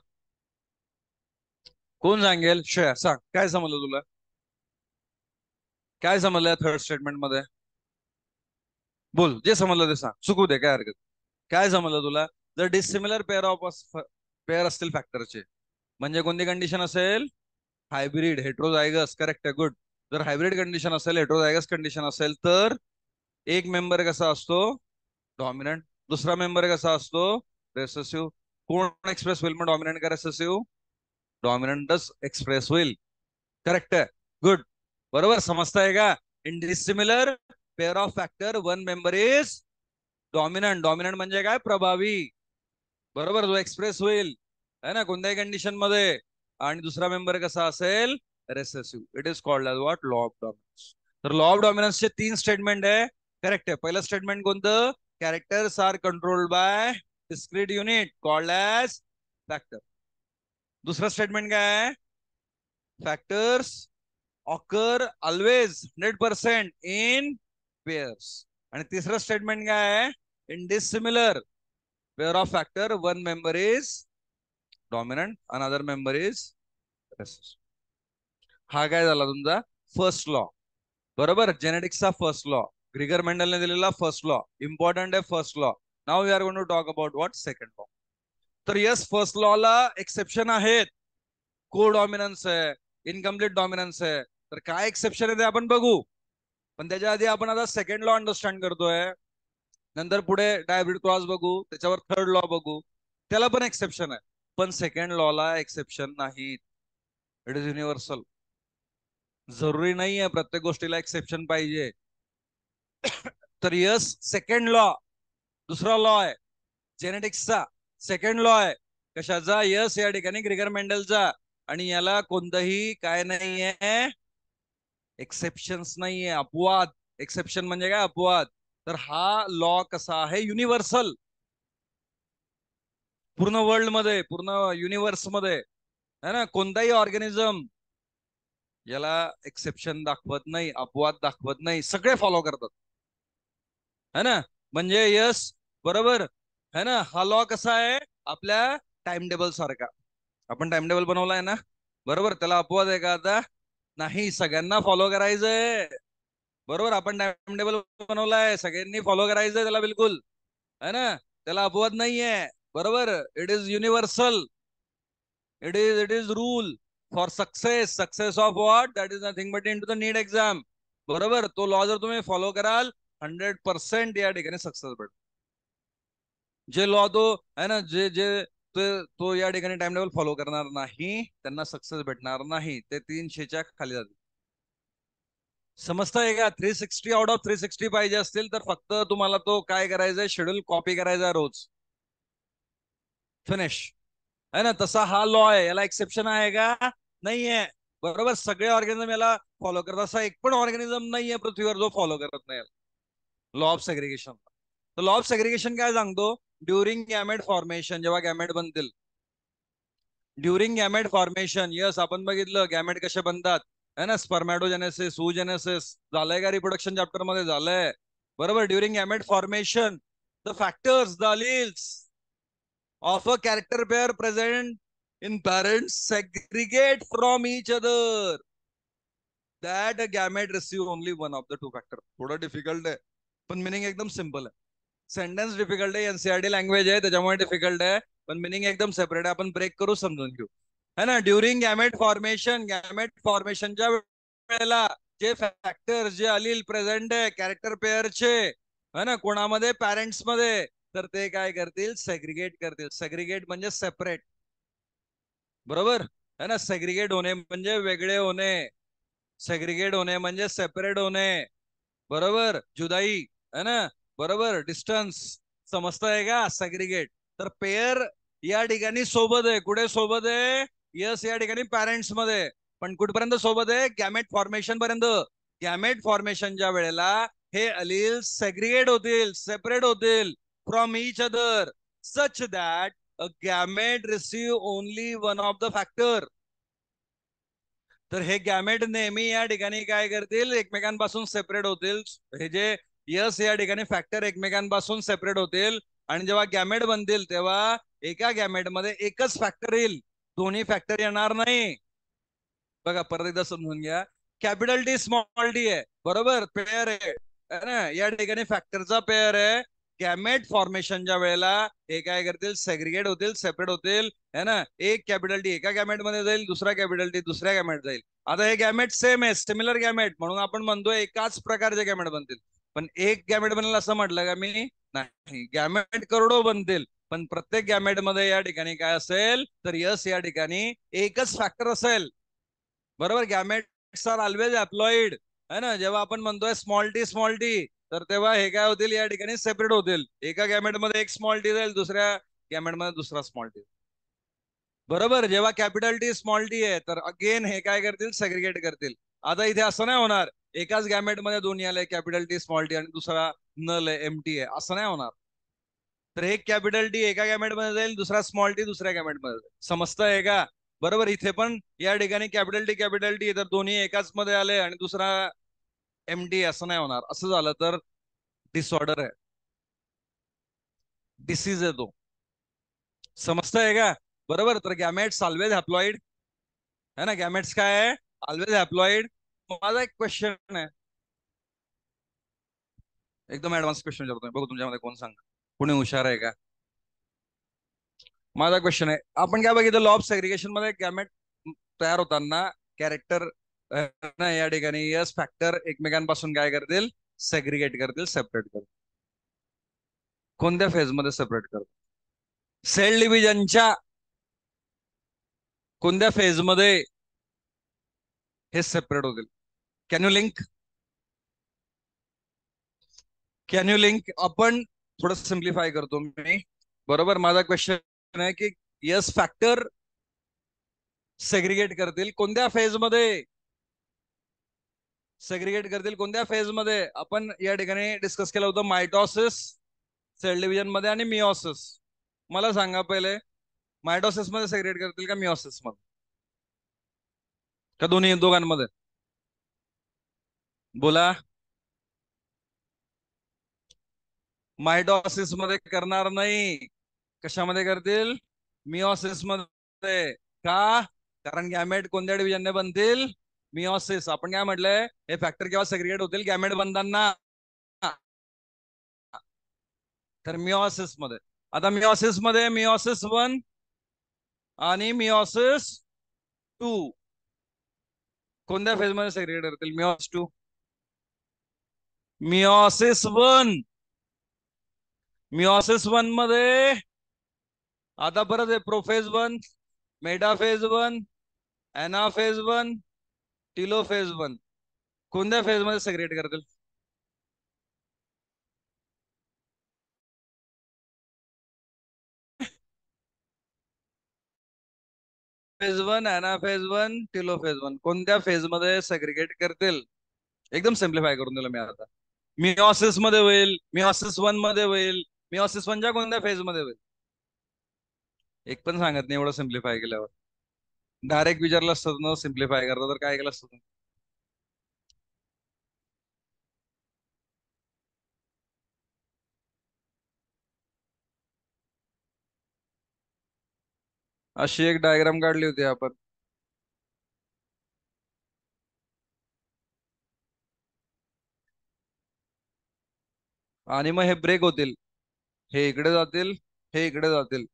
कोण सांगेल. श्रेया सांग, काय समजलं तुला, काय समजलं थर्ड स्टेटमेंट मध्ये. बोल, जे समजलं ते सांग, चुकू दे, काय हरकत. काय समजलं तुला. जर डिसिमिलर पेअर ऑफ पेअर असतील फॅक्टरचे, म्हणजे कोणती कंडिशन असेल, हायब्रिड, हेट्रोझायगस, करेक्ट आहे, गुड. जर हायब्रिड कंडिशन असेल, हेट्रोझायगस कंडिशन असेल, तर एक मेंबर कसा असतो डॉमिनंट, दुसरा मेंबर कसा असतो रेसेसिव्ह. कोण एक्सप्रेस होईल मग डॉमिनंट का रेसेसिव्ह. डॉमिनंटच एक्सप्रेस होईल. करेक्ट आहे, गुड. बरोबर समजताय का. In dissimilar pair of factor one member is dominant. Dominant म्हणजे काय, प्रभावी. बरोबर, जो एक्सप्रेस होईल है ना कोणत्याही कंडिशन मध्ये, आणि दुसरा मेंबर कसा असेल recessive. It is called as what, law of dominance. तर लॉ ऑफ डॉमिनन्सचे 3 स्टेटमेंट आहे. करेक्ट आहे. पहिलं स्टेटमेंट कोणतं, characters are controlled by discrete unit called as factor. दुसरं स्टेटमेंट काय आहे, factors occur always 100% in pairs. आणि तिसरं स्टेटमेंट काय आहे, in dissimilar pair of factor one member is dominant another member is recessive. हा काय झाला तुमचा फर्स्ट लॉ. बरोबर, जेनेटिक्सचा फर्स्ट लॉ, ग्रिगर मेंडलने दिलेला फर्स्ट लॉ, इम्पॉर्टंट आहे first law. Now we are going to talk about what second law. तर यस, फर्स्ट लॉ ला एक्सेप्शन आहेत. को डॉमिनन्स आहे, इनकम्प्लीट डॉमिनन्स आहे. तर काय एक्सेप्शन आहे ते आपण बघू, पण त्याच्या आधी आपण आता सेकंड लॉ अंडरस्टँड करतोय. नंतर पुढे डायब्रिड क्रॉस बघू, त्याच्यावर थर्ड लॉ बघू, त्याला पण एक्सेप्शन आहे. पण सेकंड लॉ ला एक्सेप्शन नाही. It is universal. जरुरी नाही आहे प्रत्येक गोष्टीला एक्सेप्शन पाहिजे. तर यस, सेकंड लॉ, दुसरा लॉ आहे जेनेटिक्सचा. सेकंड लॉ आहे कशाचा, यस, या ठिकाणी ग्रिगर मेंडलचा. आणि याला कोणतंही काय नाहीये, एक्सेप्शन्स नाहीये, अपवाद. एक्सेप्शन म्हणजे काय, अपवाद. तर हा लॉ कसा आहे, युनिव्हर्सल. पूर्ण वर्ल्ड मध्ये, पूर्ण युनिव्हर्स मध्ये है ना, कोणताही ऑर्गॅनिझम याला एक्सेप्शन दाखवत नाही, अपवाद दाखवत नाही, सगळे फॉलो करतात. है ना, म्हणजे यस, बरोबर. है ना, हा लॉ कसा आहे, आपल्या टाइम टेबल सारखा. आपण टाइम टेबल बनवलाय ना, बरोबर. त्याला अपवाद आहे का आता, नाही, सगळ्यांना फॉलो करायचंय. बरोबर, आपण टाइम टेबल बनवलाय, सगळ्यांनी फॉलो करायचंय त्याला बिलकुल. है ना, त्याला अपवाद नाहीये. बरोबर, it is universal. It is rule for success. Success of what, that is nothing but in to the NEET exam. बरोबर, तो लॉ जर तुम्ही फॉलो कराल 100% या ठिकाणी सक्सेस भेट. जे लॉ तो है ना, जे जे तो या ठिकाणी टाइम टेबल फॉलो करणार नाही त्यांना सक्सेस भेटणार नाही. ते 300च्या खाली जातील. समजतंय का. 360 आउट ऑफ 360 पाहिजे असतील तर फक्त तुम्हाला तो काय करायचंय, शेड्यूल कॉपी करायचा रोज. फिनिश. है ना, तसा हा लॉ आहे. याला एक्सेप्शन आहे का, नाहीये. बरोबर, सगळे ऑर्गॅनिझम याला फॉलो करतात. असा एक पण ऑर्गॅनिझम नाहीये पृथ्वीवर जो फॉलो करत नाही लॉ ऑफ सेग्रिगेशन. तर लॉ ऑफ सेग्रिगेशन काय सांगतो, ड्युरिंग गॅमेट फॉर्मेशन, जेव्हा गॅमेट बनतील, ड्युरिंग गॅमेट फॉर्मेशन, यस, आपण बघितलं गॅमेट कसे बनतात है ना, स्पर्मॅटोजेनेसिस, oogenesis झालंय का, रिप्रोडक्शन चॅप्टर मध्ये झालंय. बरोबर, during gamete formation the factors, the alleles of a character pair present in parents segregate from each other, that a gamete receive only one of the two factor. थोड़ा डिफिकल्ट आहे पण मिनिंग एकदम सिंपल आहे. सेंटेन्स डिफिकल्ट आहे, एनसीआरटी लँग्वेज आहे त्याच्यामुळे डिफिकल्ट आहे, पण मिनिंग एकदम सेपरेट आहे. आपण ब्रेक करू समजून घेऊ है ना. ड्युरिंग गॅमेट फॉर्मेशनच्या वेळेला जे फॅक्टर जे अलील प्रेझेंट आहे कॅरेक्टर पेअरचे है ना कोणामध्ये पॅरेंट्स मध्ये, तर ते काय करतील सेग्रिगेट करतील. सेग्रिगेट म्हणजे सेपरेट, बरोबर है ना. सेग्रिगेट होणे म्हणजे वेगळे होणे, सेग्रिगेट होणे म्हणजे सेपरेट होणे, बरोबर. जुदाई है ना, बरोबर. डिस्टन्स समजतंय का. सेग्रिगेट तर पेअर या ठिकाणी सोबत आहे. कुठे सोबत आहे. यस या ठिकाणी पॅरेंट्स मध्ये, पण कुठपर्यंत सोबत आहे गॅमेट फॉर्मेशन पर्यंत. गॅमेट फॉर्मेशनच्या वेळेला हे अलील सेग्रिगेट होतील, सेपरेट होतील from each other, such that a gamete receive only one of the factor. तर हे गॅमेट नेहमी या ठिकाणी काय करतील एकमेकांपासून सेपरेट होतील. हे जे यस या ठिकाणी फॅक्टर एकमेकांपासून सेपरेट होतील, आणि जेव्हा गॅमेट बनतील तेव्हा एका गॅमेट मध्ये एकच फॅक्टर येईल, दोन्ही फॅक्टर येणार नाही. बघा परत एकदा समजून घ्या. कॅपिटल टी स्मॉल टी आहे, बरोबर. पेअर आहे ना, या ठिकाणी फॅक्टरचा पेअर आहे. गॅमेट फॉर्मेशनच्या वेळेला हे काय करतील सेग्रिगेट होतील, सेपरेट होतील है ना. एक कॅपिटल टी एका गॅमेट मध्ये जाईल, दुसरा कॅपिटल टी दुसऱ्या गॅमेट जाईल. आता हे गॅमेट सेम आहे, सिमिलर गॅमेट, म्हणून आपण म्हणतोय एकाच प्रकारचे गॅमेट बनतील. पण एक गॅमेट बनेल असं म्हटलं का मी, नाही. गॅमेट करोडो बनतील, पण प्रत्येक गॅमेट मध्ये या ठिकाणी काय असेल तर यस या ठिकाणी एकच फॅक्टर असेल, बरोबर. गॅमेट्स आर ऑलवेज अप्लॉइड है ना. जेव्हा आपण म्हणतोय स्मॉल टी तर तेव्हा हे काय होतील या ठिकाणी सेपरेट होतील. एका गॅमेट मध्ये एक स्मॉल टी जाईल, दुसऱ्या गॅमेट मध्ये दुसरा स्मॉल टी, बरोबर. जेव्हा कॅपिटल टी स्मॉल टी आहे तर अगेन हे काय करतील सेग्रिगेट करतील. आता इथे असं नाही होणार एकाच गॅमेट मध्ये दोन्ही आले कॅपिटल टी स्मॉल टी आणि दुसरा नल आहे एम टी आहे, असं नाही होणार. तर एक कॅपिटल टी एका गॅमेट मध्ये जाईल, दुसरा स्मॉल टी दुसऱ्या गॅमेट मध्ये जाईल. समजतंय का, बरोबर. इथे पण या ठिकाणी कॅपिटल टी तर दोन्ही एकाच मध्ये आले आणि दुसरा एम टी, असं नाही होणार. असं झालं तर डिसऑर्डर आहे, डिसीज आहे तो. समजतंय का, बरोबर. तर गॅमेट्स ऑलवेज हॅप्लॉइड है ना. गॅमेट्स काय आहे ऑलवेज हॅप्लॉइड. माझा एक क्वेश्चन आहे, एकदम ऍडव्हान्स क्वेश्चन विचारतोय, बघू तुमच्यामध्ये कोण सांगा, कोणी हुशार आहे का. माझा क्वेश्चन आहे, आपण काय बघितलं लॉ ऑफ सेग्रिगेशन मध्ये गॅमेट तयार होताना कॅरेक्टर या ठिकाणी यस फॅक्टर एकमेकांपासून काय करतील सेग्रिगेट करतील, सेपरेट करतील. कोणत्या फेज मध्ये सेपरेट करतील. सेल डिव्हिजनच्या कोणत्या फेज मध्ये हे सेपरेट होतील. Can you link, can you link. आपण थोडं सिम्प्लिफाय करतो मी, बरोबर. माझा क्वेश्चन आहे की यस फॅक्टर सेग्रिगेट करतील कोणत्या फेज मध्ये, सेग्रिगेट करतील कोणत्या फेज मध्ये. आपण या ठिकाणी डिस्कस केलं होतं मायटॉसिस, सेल डिव्हिजन मध्ये आणि मिओसिस. मला सांगा पहिले मायटॉसिस मध्ये सेग्रिगेट करतील का मिओसिस मध्ये, का दोन्ही दोघांमध्ये. बोला. मायटॉसिस मध्ये करणार नाही, कशामध्ये करतील मिओसिस मध्ये. का, कारण गॅमेट कोणत्या डिव्हिजनने बनतील मिओसिस. आपण काय म्हटलंय हे फॅक्टर केव्हा सेग्रिगेट होतील गॅमेट बनताना, तर मिओसिस मध्ये. आता मिओसिस मध्ये मिओसिस 1 आणि मिओसिस 2 कोणत्या फेज मध्ये सेग्रिगेट करतील. मिओसिस 2, मिओसिस 1, मिओसिस 1 मध्ये आता परत आहे प्रोफेज 1, मेटाफेज 1, एनाफेज 1, टिलोफेज 1 कोणत्या फेज मध्ये सेग्रिगेट करतील. फेज 1, एनाफेज 1, टिलोफेज 1 कोणत्या फेज मध्ये सेग्रिगेट करतील. एकदम सिम्प्लिफाय करून दिलं मी आता. मिओसिस मध्ये होईल, मिओसिस 1 मध्ये होईल, मिओसिस 1 च्या कोणत्या फेज मध्ये होईल. एक पण सांगत नाही एवढं सिम्प्लिफाय केल्यावर. डायरेक्ट विचारलं असतं न सिम्प्लिफाय करता तर काय केलं असतं. अशी एक डायग्राम काढली होती आपण. आणि मग हे ब्रेक होतील, हे इकडे जातील, हे इकडे जातील.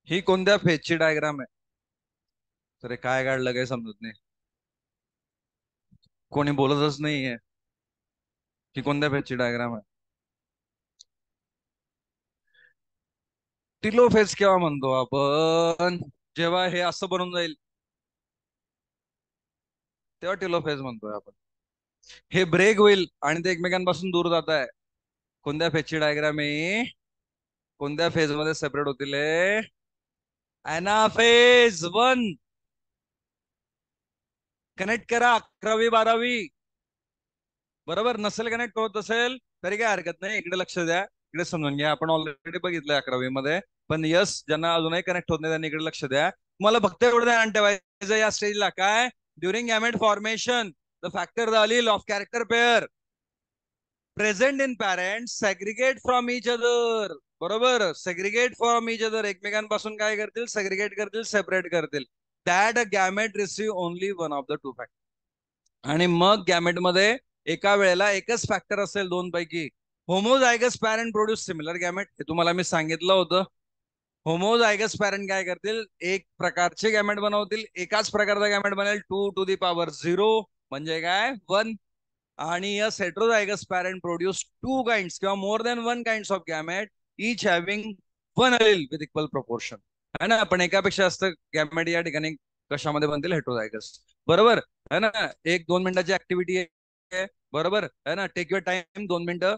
ही कोणत्या फेजची डायग्राम आहे? तर हे काय काढलं काही समजत नाही, कोणी बोलतच नाहीये. ही कोणत्या फेजची डायग्राम आहे? टिलोफेज केव्हा म्हणतो आपण? जेव्हा हे असं बनून जाईल तेव्हा टिलोफेज म्हणतोय आपण. हे ब्रेक होईल आणि ते एकमेकांपासून दूर जात आहे. कोणत्या फेजची डायग्राम आहे? कोणत्या फेज मध्ये सेपरेट होतील? अनाफेज 1. कनेक्ट करा 11वी 12वी. बरोबर नसेल कनेक्ट होत असेल तरी काय हरकत नाही, इकडे लक्ष द्या, इकडे समजून घ्या. आपण ऑलरेडी बघितलंय 11वी मध्ये. पण यस, ज्यांना अजूनही कनेक्ट होत नाही त्यांनी इकडे लक्ष द्या. मला फक्त एवढं ध्यान ठेवायचं या स्टेजला काय, during gamete formation the factor the Aleel of character pair present in parent segregate from each other. बरोबर, सेग्रिगेट फ्रॉम इच अदर, एकमेकांपासून काय करतील? सेग्रिगेट करतील, सेपरेट करतील. That a gamete receive only one of the two factor. आणि मग गॅमेट मध्ये एका वेळेला एकच फॅक्टर असेल दोन पैकी. Homozygous parent produce similar gamete, हे तुम्हाला मी सांगितलं होतं. होमोझायगस पॅरेंट काय करतील? एक प्रकारचे गॅमेट बनवतील, एकाच प्रकारचा गॅमेट बनेल 2 to the power 0, म्हणजे काय? 1. आणि yes heterozygous parent produce two kinds किंवा more than one kinds of gamete, each having one allele with equal proportion. है ना, पण एकापेक्षा जास्त गॅमेट या ठिकाणी कशामध्ये बनतील? हेट्रोझायगस. बरोबर है ना. 1-2 मिनिटाची ऍक्टिव्हिटी आहे, बरोबर है ना. टेक युअर टाइम, 2 मिनिटं,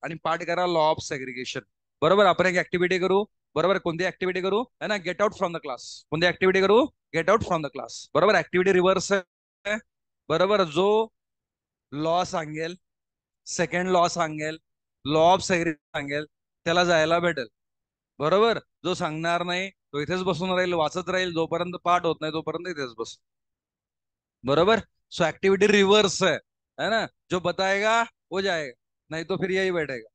आणि पाठ करा लॉ ऑफ सेग्रिगेशन. बरोबर, आपण एक ऍक्टिव्हिटी करू. बरोबर, कोणती ऍक्टिव्हिटी करू? है ना, get out from the class. कोणती ऍक्टिव्हिटी करू? Get out from the class. बरोबर, ऍक्टिव्हिटी रिव्हर्स आहे. बरोबर, जो लॉ सांगेल, सेकंड लॉ सांगेल, लॉ ऑफ सेग्रिगेशन सांगेल, त्याला जायला भेटेल. बरोबर, जो सांगणार नाही तो इथेच बसून राहील, वाचत राहील, जोपर्यंत पाठ होत नाही तोपर्यंत इथेच बस. बरोबर, सो एक्टिविटी रिवर्स है ना. जो बताएगा वो जाएगा, नहीं तो फिर यही बैठेगा.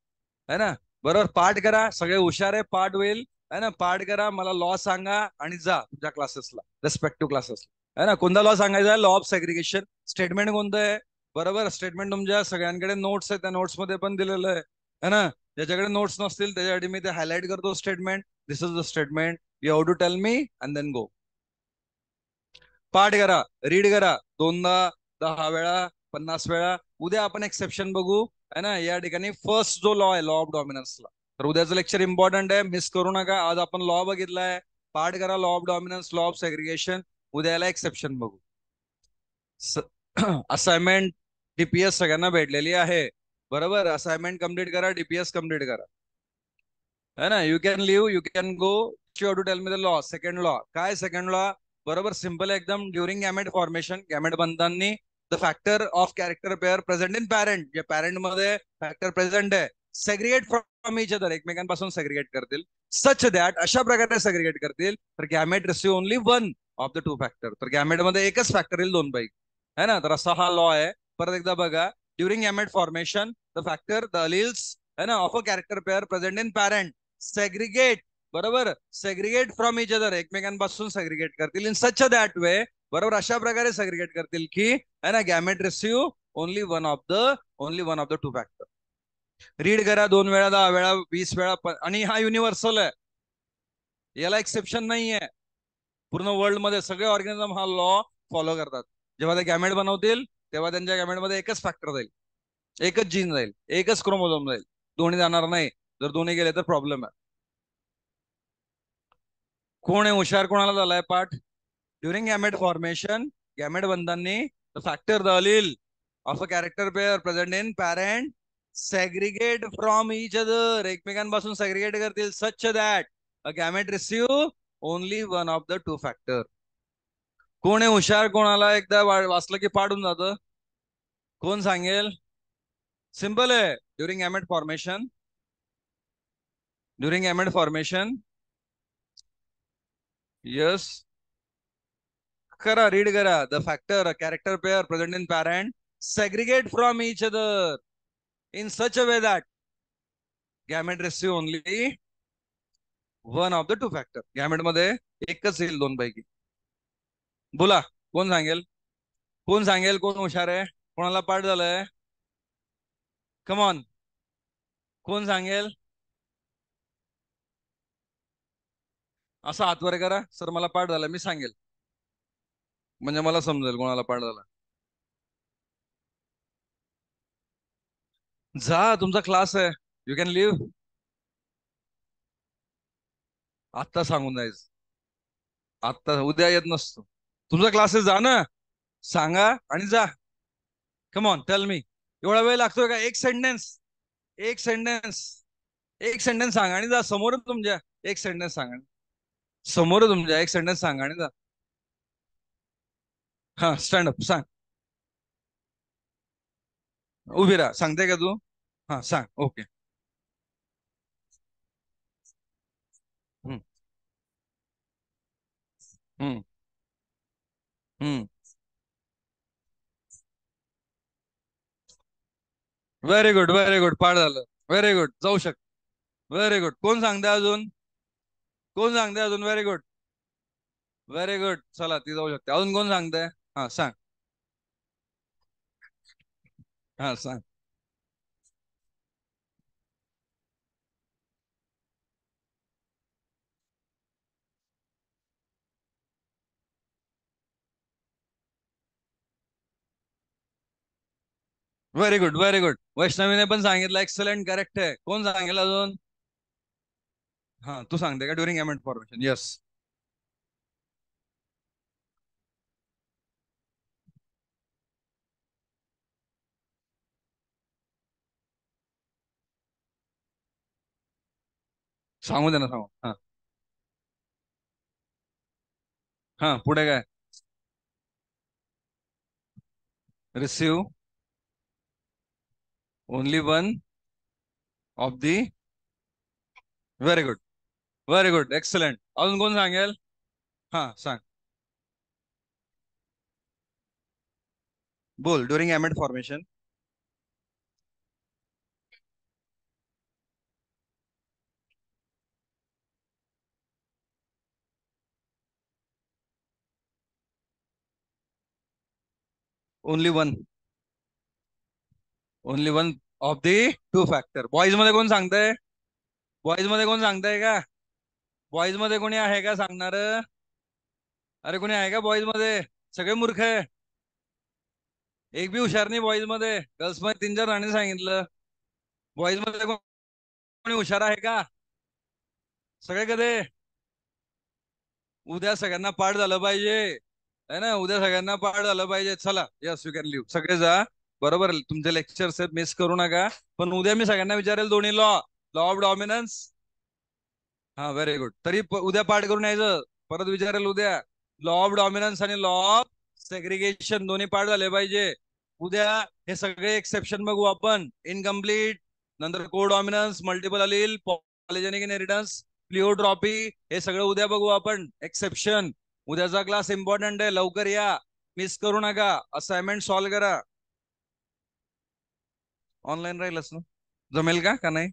है ना. बरोबर, पाठ करा, सगळे हुशार आहे, पाठ होईल. है ना, पाठ करा, मला लॉ सांगा आणि जा तुझ्या क्लासेसला, रेस्पेक्टिव्ह क्लासेसला. है ना, कोणता लॉ सांगायचा आहे? Law of segregation. स्टेटमेंट कोणतं आहे? बरोबर, स्टेटमेंट तुमच्या सगळ्यांकडे नोट्स आहे, त्या नोट्स मध्ये पण दिलेलं आहे. है ना, ज्याच्याकडे नोट्स नसतील त्याच्यासाठी मी ते हायलाइट करतो statement. This is the statement, you have to tell me and then go. पाठ करा, रीड करा, 2दा, 10 वेळा, 50 वेळा. उद्या आपण एक्सेप्शन बघू. है ना, या ठिकाणी फर्स्ट जो लॉ आहे, लॉ ऑफ डॉमिनन्सला, तर उद्याचं लेक्चर इम्पॉर्टंट आहे, मिस करू नका. आज आपण लॉ बघितलाय, पाठ करा law of dominance, law of segregation. उद्याला एक्सेप्शन बघू. असाइनमेंट डीपीएस सगळ्यांना भेटलेली आहे. बरोबर, असाइनमेंट कम्प्लीट करा, डीपीएस कम्प्लीट करा. है ना, you can leave, you can go. You to tell me the law. Second law काय? सेकंड लॉ बरोबर सिंपल एकदम. ड्युरिंग गॅमेट फॉर्मेशन, गॅमेट बनताना the factor of character pair present in parent, जे पॅरेंट मध्ये फॅक्टर प्रेझेंट आहे, सेग्रिगेट फ्रॉम इच अदर, एकमेकांपासून सेग्रिगेट करतील. सच दॅट, अशा प्रकारे सेग्रिगेट करतील तर gamete receive only one of the two factor, तर गॅमेट मध्ये एकच फॅक्टर येईल दोन पैकी. है ना, तर असा हा लॉ आहे. परत एकदा बघा. During gamete formation the factor the alleles, है ना, of a character pair present in parent segregate. बरोबर, सेग्रिगेट फ्रॉम इच अदर, एकमेकांपासून सेग्रिगेट करतील इन सच दैट वे. बरोबर, अशा प्रकारे सेग्रिगेट करतील की, है ना, gamete receive only one of the two factor. Read करा 2 वेळा, 10 वेळा, 20 वेळा, आणि हा युनिव्हर्सल आहे, याला एक्सेप्शन नाहीये. पूर्ण वर्ल्ड मध्ये सगळे ऑर्गॅनिझम हा लॉ फॉलो करतात. जेव्हा ते गॅमेट बनवतील तेव्हा त्यांच्या गॅमेट मध्ये एकच फॅक्टर जाईल, एकच जीन जाईल, एकच क्रोमोझोम जाईल, दोन्ही जाणार नाही. जर दोन्ही गेले तर प्रॉब्लेम आहे. कोण आहे हुशार, कोणाला झालाय पाठ? ड्युरिंग गॅमेट फॉर्मेशन, गॅमेट बनताना the factor the Aleel of a character pair present in parent segregate from each other, एकमेकांपासून सेग्रिगेट करतील such that a gamete receive only one of the two factor. कोण आहे हुशार, कोणाला एकदा वाचलं की पाडून जातं? कोण सांगेल? सिंपल आहे. ड्युरिंग गॅमेट फॉर्मेशन, यस, करा, रीड करा. The factor character pair present in parent segregate from each other in such a way that gamete receive only one of the two factor. Gamete मध्ये एकच येईल दोन पैकी. बोला, कोण सांगेल? कोण सांगेल? कोण हुशार आहे? कोणाला पाठ झालंय? कम ऑन, कोण सांगेल? असं हात वर करा, सर मला पाठ झाला, मी सांगेल, म्हणजे मला समजेल कोणाला पाठ झाला. जा, तुमचा क्लास आहे, यू कॅन लिव्ह. आत्ता सांगून जायचं, आत्ता, उद्या येत नसतो. तुमचा क्लासेस जा ना, सांगा आणि जा. Come on, tell me. एवढा वेळ लागतोय का? एक सेंटेन्स, एक सेंटेन्स, एक सेंटेन्स सांगा आणि जा. समोर तुमच्या एक सेंटेन्स सांगा, समोर तुमच्या एक सेंटेन्स सांगा आणि जा. हा, स्टँड अप, सांग. उभी राहा, सांगते का तू? हा, सांग. ओके. हम्म. हम्म. हम्म. व्हेरी गुड, व्हेरी गुड, पाठ झालं. व्हेरी गुड, जाऊ शक. Very good. कोण सांगते अजून? कोण सांगते अजून? Very good, very good. चला, ती जाऊ शकते. अजून कोण सांगते? हा, सांग. हा, सांग. Very good, very good. वैष्णवीने पण सांगितलं, एक्सलंट, करेक्ट आहे. कोण सांगेल अजून? हा, तू सांगते का? During gamete formation, yes. सांगू दे ना, सांगू. हा. हा, पुढे काय? Receive only one of the. Very good, very good, excellent. अजून कोण सांगेल? हा, सांग. बोल, during gamete formation. Only one, only one of the two factor. Boys मध्ये कोण सांगताय? बॉईज मध्ये कोण सांगताय का? बॉईज मध्ये कोणी आहे का सांगणार? अरे, कोणी आहे का बॉईज मध्ये? सगळे मूर्ख आहे, एक बी हुशार नाही बॉईज मध्ये. गर्ल्स मध्ये तीन चार राणी सांगितलं. बॉईज मध्ये कोणी हुशार आहे का? सगळे कधी? उद्या सगळ्यांना पाठ झालं पाहिजे, है ना? उद्या सगळ्यांना पाठ झालं पाहिजे. चला, यस, यू कॅन लिव्ह. सगळे जा. बरोबर, तुमचे लेक्चर्स मिस करू नका. पण उद्या मी सगळ्यांना विचारेल दोन्ही लॉ, लॉ ऑफ डॉमिनन्स. हा, व्हेरी गुड. तरी उद्या पाठ करून यायचं. परत विचारेल उद्या. लॉ ऑफ डॉमिनन्स आणि लॉ ऑफ सेग्रिगेशन दोन्ही पाठ झाले पाहिजे उद्या. हे सगळे एक्सेप्शन बघू आपण. इनकम्प्लीट, नंतर को डॉमिनन्स, मल्टिपल अलील, पॉलिजेनिक इनहेरिटन्स, प्लिओट्रॉपी, हे सगळं उद्या बघू आपण. एक्सेप्शन. उद्याचा क्लास इम्पॉर्टंट आहे, लवकर या, मिस करू नका. असाइनमेंट सॉल्व करा. ऑनलाईन राहीलच ना? जमेल का नाही?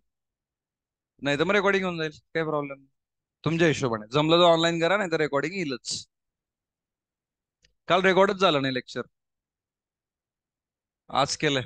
नाही तर मग रेकॉर्डिंग होऊन जाईल, काही प्रॉब्लेम नाही. तुमच्या हिशोबाने जमलं तर ऑनलाईन करा, नाही तर रेकॉर्डिंग येईलच. काल रेकॉर्डच झालं नाही लेक्चर, आज केलंय.